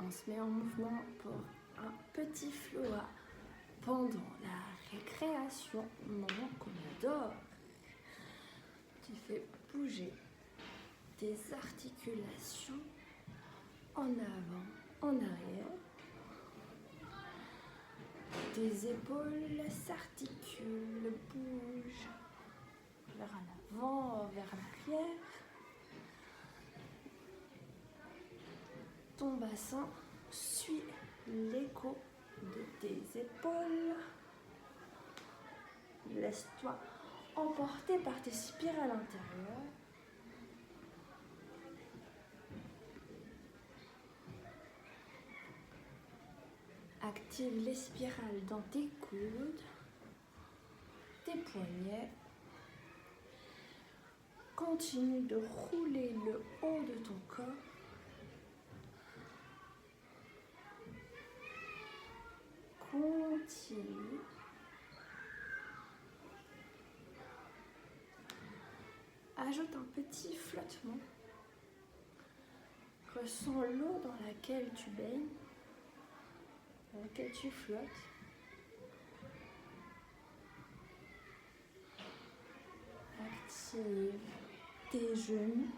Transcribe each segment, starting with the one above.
On se met en mouvement pour un petit floa pendant la récréation, au moment qu'on dort. Tu fais bouger tes articulations en avant, en arrière. Tes épaules s'articulent, bougent vers l'avant, vers l'arrière. Ton bassin suit l'écho de tes épaules. Laisse-toi emporter par tes spirales intérieures. Active les spirales dans tes coudes, tes poignets. Continue de rouler le haut de ton corps. Continue. Ajoute un petit flottement. Ressens l'eau dans laquelle tu baignes, dans laquelle tu flottes. Active tes genoux,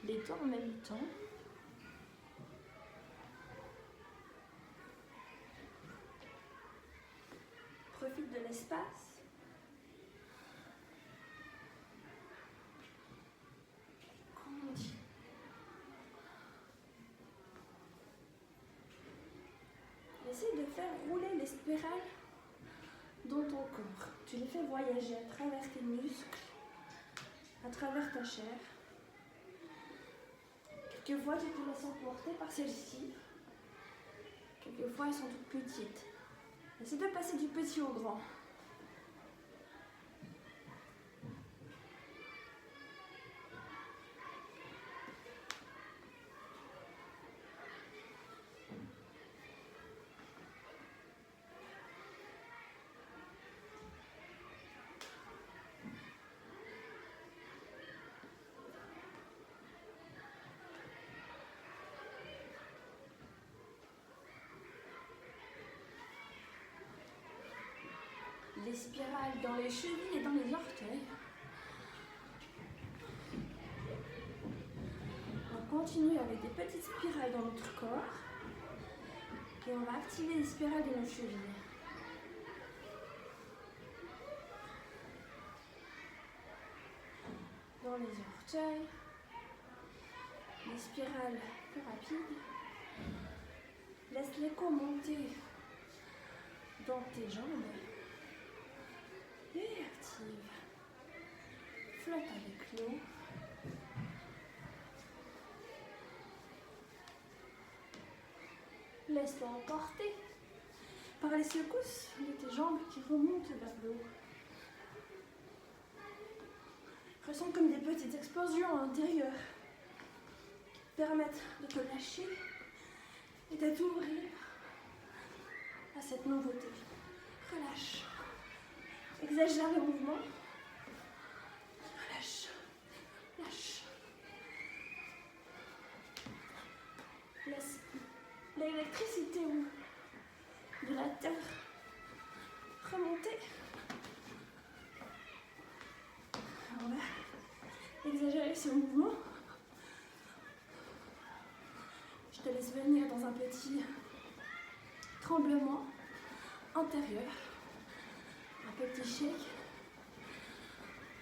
les deux en même temps. Profite de l'espace. Continue. Essaye de faire rouler les spirales dans ton corps. Tu les fais voyager à travers tes muscles, à travers ta chair. Quelquefois, tu te laisses emporter par celles-ci. Quelquefois, elles sont toutes petites. Essaye de passer du petit au grand. Les spirales dans les chevilles et dans les orteils. On continue avec des petites spirales dans notre corps. Et on va activer les spirales de nos chevilles. Dans les orteils. Les spirales plus rapides. Laisse l'écho monter dans tes jambes. Et active. Flotte avec l'eau. Laisse-toi emporter par les secousses de tes jambes qui remontent vers le haut. Ressens comme des petites explosions à l'intérieur qui te permettent de te lâcher et de t'ouvrir à cette nouveauté. Relâche. Exagère le mouvement. Relâche. Lâche. Laisse l'électricité de la terre remonter. On va exagérer ce mouvement. Je te laisse venir dans un petit tremblement intérieur. Un petit shake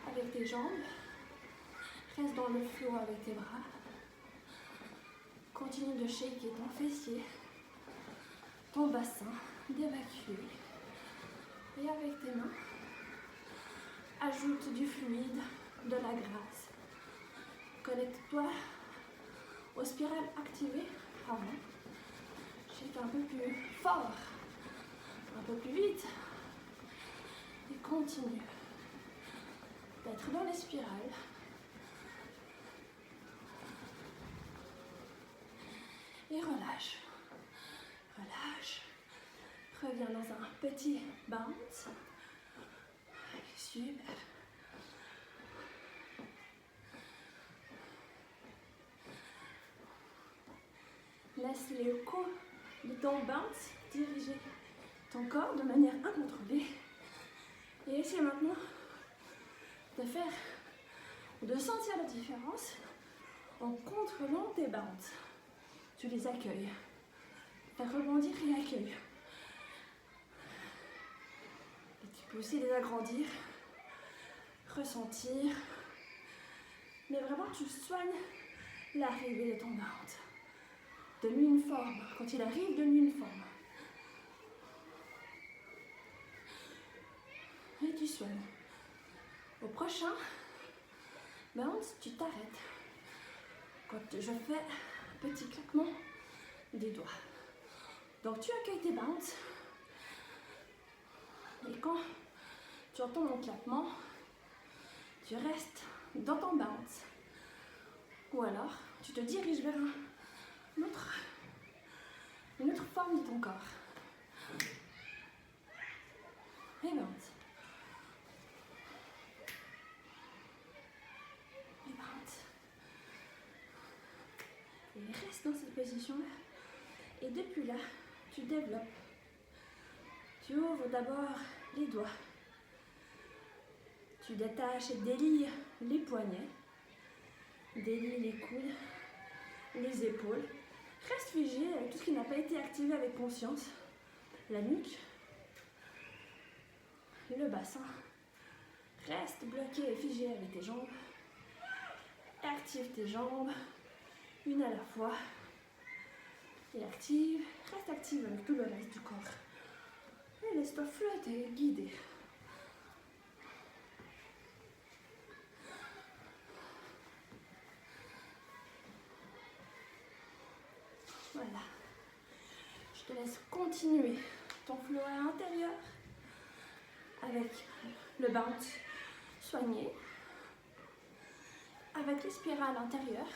avec tes jambes. Reste dans le flow avec tes bras. Continue de shaker ton fessier, ton bassin, d'évacuer. Et avec tes mains, ajoute du fluide, de la grâce. Connecte-toi aux spirales activées avant. Shake un peu plus fort, un peu plus vite. Et continue d'être dans les spirales. Et relâche. Relâche. Reviens dans un petit bounce. Super. Laisse l'écho de ton bounce diriger ton corps de manière incontrôlée. Et essaie maintenant de faire ou de sentir la différence en contrôlant tes bounces. Tu les accueilles. Faire rebondir et accueille. Et tu peux aussi les agrandir, ressentir. Mais vraiment, tu soignes l'arrivée de ton bounce. Donne-lui une forme. Quand il arrive, donne-lui une forme. Et tu soignes. Au prochain bounce, tu t'arrêtes. Quand je fais un petit claquement des doigts. Donc tu accueilles tes bounces. Et quand tu entends mon claquement, tu restes dans ton bounce. Ou alors, tu te diriges vers une autre forme de ton corps. Et bounce. Et bounce. Et reste dans cette position-là. Et depuis là, tu développes. Tu ouvres d'abord les doigts. Tu détaches et délies les poignets. Délie les coudes, les épaules. Reste figé avec tout ce qui n'a pas été activé avec conscience. La nuque, le bassin. Reste bloqué et figé avec tes jambes. Active tes jambes, une à la fois. Et active, reste active avec tout le reste du corps. Et laisse-toi flotter, guider. Voilà. Je te laisse continuer ton flow à l'intérieur avec le bounce soigné, avec les spirales intérieures,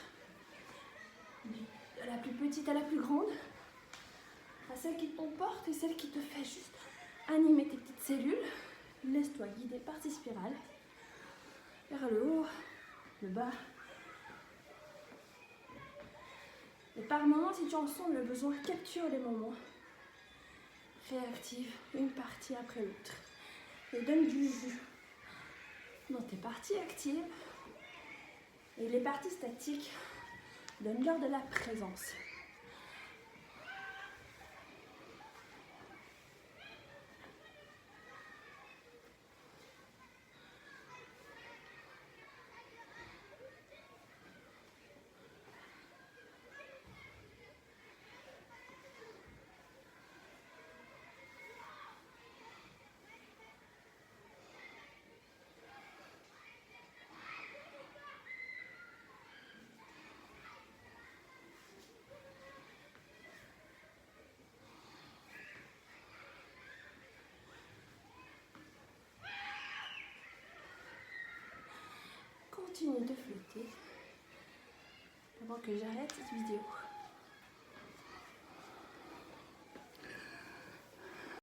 de la plus petite à la plus grande, à celle qui te comporte et celle qui te fait juste animer tes petites cellules. Laisse-toi guider par ces spirales vers le haut, le bas. Et par moments, si tu en sens le besoin, capture les moments. Réactive une partie après l'autre. Et donne du jus dans tes parties actives. Et les parties statiques, donne-leur de la présence. Continue de flotter avant que j'arrête cette vidéo.